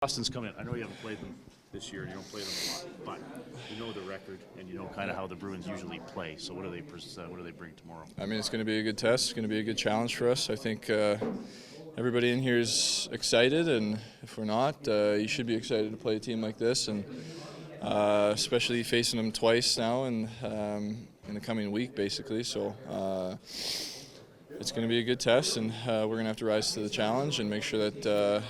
Boston's coming in. I know you haven't played them this year. You don't play them a lot, but you know the record and you know kind of how the Bruins usually play. So what do they bring tomorrow? I mean, it's going to be a good test. It's going to be a good challenge for us. I think everybody in here is excited, and if we're not, you should be excited to play a team like this, and especially facing them twice now in the coming week, basically. So. It's going to be a good test, and we're going to have to rise to the challenge and make sure that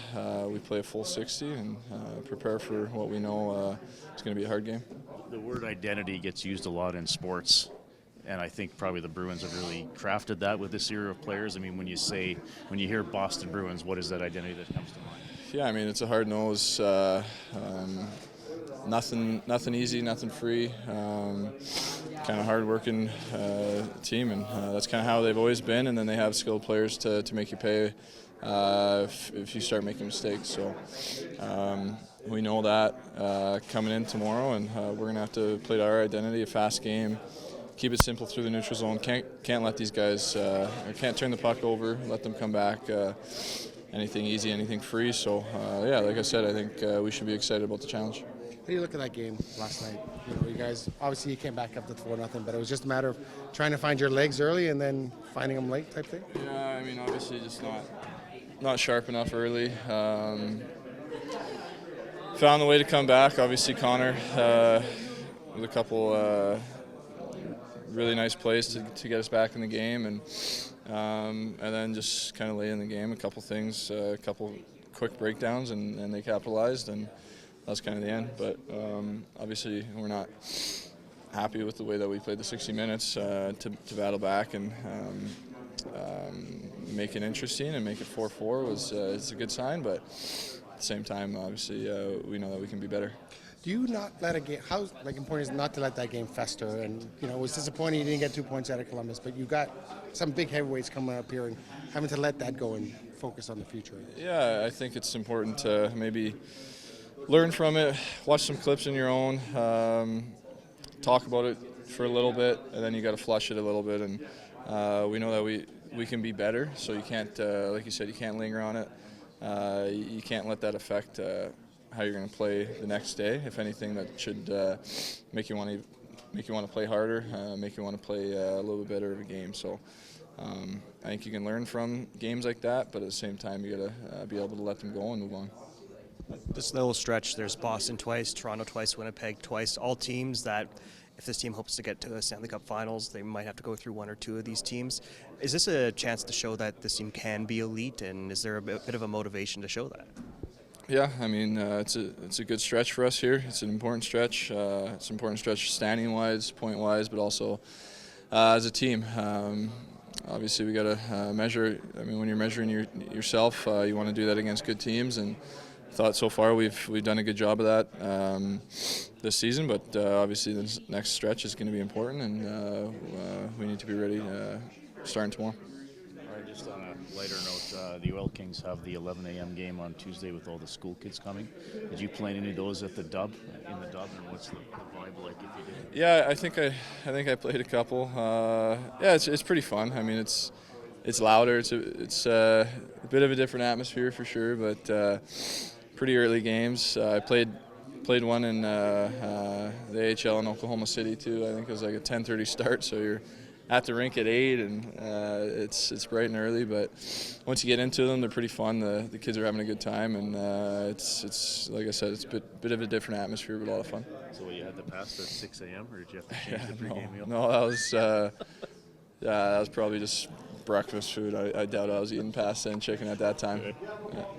we play a full 60 and prepare for what we know is going to be a hard game. The word identity gets used a lot in sports, and I think probably the Bruins have really crafted that with this era of players. I mean, when you hear Boston Bruins, what is that identity that comes to mind? Yeah, I mean, it's a hard-nosed, nothing easy, nothing free. Kind of hard-working team, and that's kind of how they've always been. And then they have skilled players to make you pay if you start making mistakes. So we know that coming in tomorrow, and we're going to have to play to our identity, a fast game, keep it simple through the neutral zone. Can't let these guys, can't turn the puck over, let them come back. Anything easy, anything free. So yeah, like I said, I think we should be excited about the challenge. How do you look at that game last night? You guys, obviously you came back up to 4-0, but it was just a matter of trying to find your legs early and then finding them late type thing? Yeah, I mean, obviously just not sharp enough early. Found the way to come back. Obviously Connor with a couple really nice plays to get us back in the game, and then just kind of late in the game, a couple things, a couple quick breakdowns, and they capitalized, and that's kind of the end. But obviously we're not happy with the way that we played the 60 minutes to battle back and make it interesting and make it 4-4 was it's a good sign, but at the same time, obviously we know that we can be better. Do you not let a game, how important is it not to let that game fester? And it was disappointing you didn't get 2 points out of Columbus, but you got some big heavyweights coming up here, and having to let that go and focus on the future. Yeah, I think it's important to maybe learn from it, watch some clips in your own, talk about it for a little bit, and then you got to flush it a little bit. And we know that we can be better, so you can't, like you said, you can't linger on it. You can't let that affect how you're going to play the next day. If anything, that should make you want to play harder, make you want to play a little bit better of a game. So I think you can learn from games like that, but at the same time, you got to be able to let them go and move on. This little stretch, there's Boston twice, Toronto twice, Winnipeg twice, all teams that if this team hopes to get to the Stanley Cup Finals, they might have to go through one or two of these teams. Is this a chance to show that this team can be elite, and is there a bit of a motivation to show that? Yeah, I mean, it's a good stretch for us here. It's an important stretch. It's an important stretch standing-wise, point-wise, but also as a team. Obviously, we got to measure. I mean, when you're measuring yourself, you want to do that against good teams, and I thought so far we've done a good job of that this season. But obviously, the next stretch is going to be important, and we need to be ready starting tomorrow. All right, just on a lighter note, the Oil Kings have the 11 a.m. game on Tuesday with all the school kids coming. Did you play any of those at the Dub, and what's the vibe like if you did? Yeah, I think I played a couple. Yeah, it's pretty fun. I mean, it's louder. It's a bit of a different atmosphere for sure, but pretty early games. I played one in the AHL in Oklahoma City too. I think it was like a 10:30 start, so you're at the rink at 8, and it's bright and early. But once you get into them, they're pretty fun. The kids are having a good time, and it's like I said, it's a bit of a different atmosphere, but a lot of fun. So you had to pass at 6 a.m. or did you have to change the pregame meal? No, that was probably just breakfast food. I doubt I was eating pasta and chicken at that time. Yeah.